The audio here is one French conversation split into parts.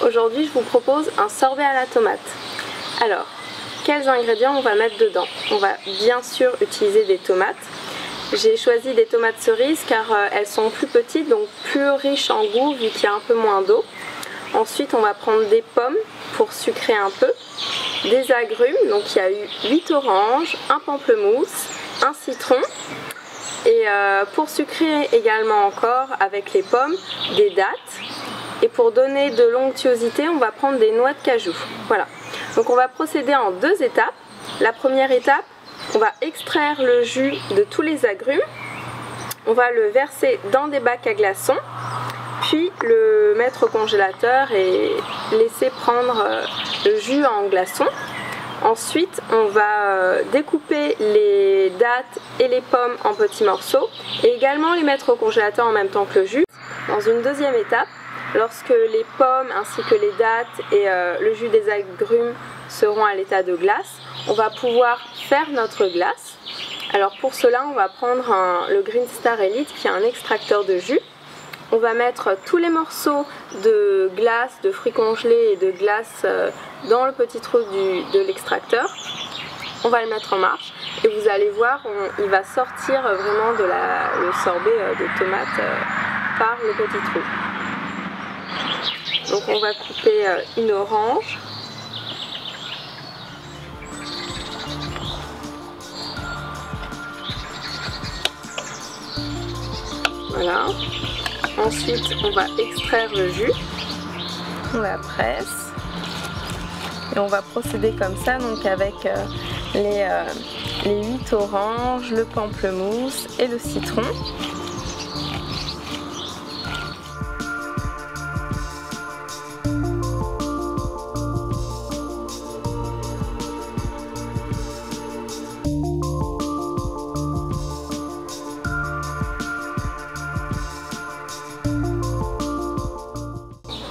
Aujourd'hui je vous propose un sorbet à la tomate. Alors, quels ingrédients on va mettre dedans? On va bien sûr utiliser des tomates. J'ai choisi des tomates cerises car elles sont plus petites, donc plus riches en goût vu qu'il y a un peu moins d'eau. Ensuite on va prendre des pommes pour sucrer un peu, des agrumes, donc il y a eu 8 oranges, un pamplemousse, un citron. Et pour sucrer également encore avec les pommes, des dattes. Et pour donner de l'onctuosité, on va prendre des noix de cajou. Voilà. Donc on va procéder en 2 étapes. La première étape, on va extraire le jus de tous les agrumes. On va le verser dans des bacs à glaçons, puis le mettre au congélateur et laisser prendre le jus en glaçons. Ensuite, on va découper les dattes et les pommes en petits morceaux et également les mettre au congélateur en même temps que le jus. Dans une deuxième étape, lorsque les pommes ainsi que les dattes et le jus des agrumes seront à l'état de glace, on va pouvoir faire notre glace. Alors pour cela, on va prendre le Green Star Elite qui est un extracteur de jus. On va mettre tous les morceaux de glace, de fruits congelés et de glace dans le petit trou de l'extracteur. On va le mettre en marche et vous allez voir, il va sortir vraiment le sorbet de tomate par le petit trou. Donc on va couper une orange. Voilà. Ensuite, on va extraire le jus, on la presse et on va procéder comme ça, donc avec les 8 oranges, le pamplemousse et le citron.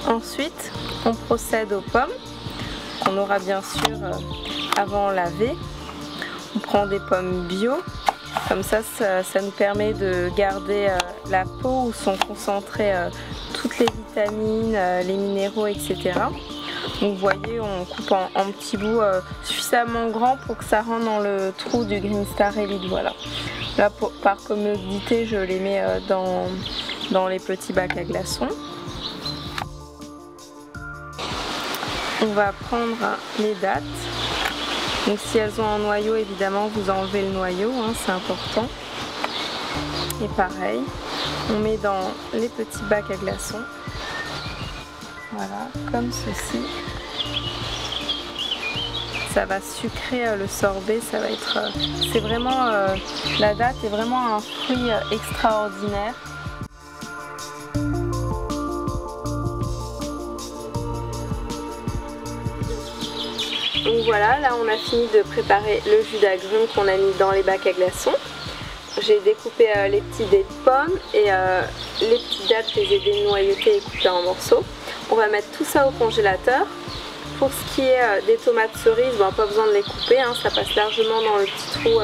Ensuite, on procède aux pommes, qu'on aura bien sûr avant lavé. On prend des pommes bio, comme ça nous permet de garder la peau où sont concentrées toutes les vitamines, les minéraux, etc. Donc vous voyez, on coupe en petits bouts suffisamment grands pour que ça rentre dans le trou du Green Star Elite. Voilà. Là, par commodité, je les mets dans les petits bacs à glaçons. On va prendre les dattes. Donc si elles ont un noyau, évidemment vous enlevez le noyau, hein, c'est important. Et pareil, on met dans les petits bacs à glaçons. Voilà, comme ceci. Ça va sucrer le sorbet, ça va être. C'est vraiment la date est vraiment un fruit extraordinaire. Donc voilà, là on a fini de préparer le jus d'agrumes qu'on a mis dans les bacs à glaçons. J'ai découpé les petits dés de pommes et les petites dattes, je les ai dénoyautées et coupées en morceaux. On va mettre tout ça au congélateur. Pour ce qui est des tomates cerises, bon, pas besoin de les couper, hein, ça passe largement dans le petit trou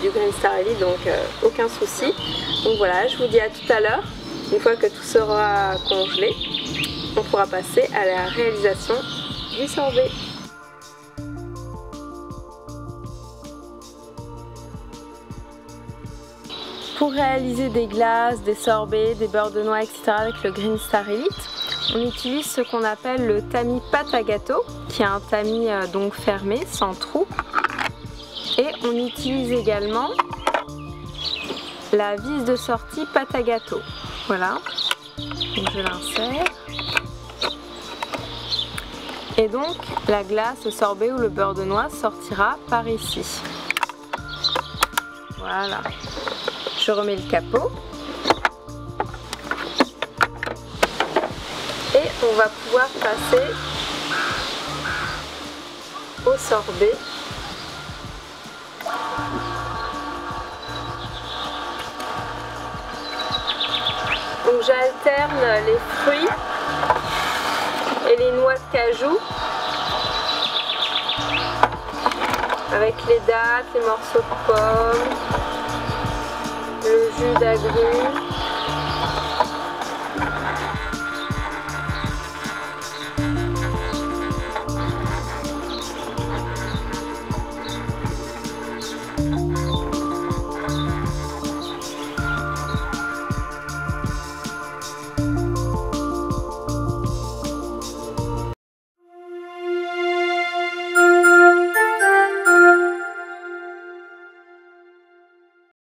du Green Star Elite, donc aucun souci. Donc voilà, je vous dis à tout à l'heure. Une fois que tout sera congelé, on pourra passer à la réalisation du sorbet. Pour réaliser des glaces, des sorbets, des beurres de noix, etc. avec le Green Star Elite, on utilise ce qu'on appelle le tamis pâte à gâteau, qui est un tamis donc fermé, sans trou. Et on utilise également la vis de sortie pâte à gâteau. Voilà, donc je l'insère. Et donc la glace, le sorbet ou le beurre de noix sortira par ici. Voilà. Je remets le capot et on va pouvoir passer au sorbet. Donc j'alterne les fruits et les noix de cajou avec les dattes, les morceaux de pommes, le jus d'agrumes.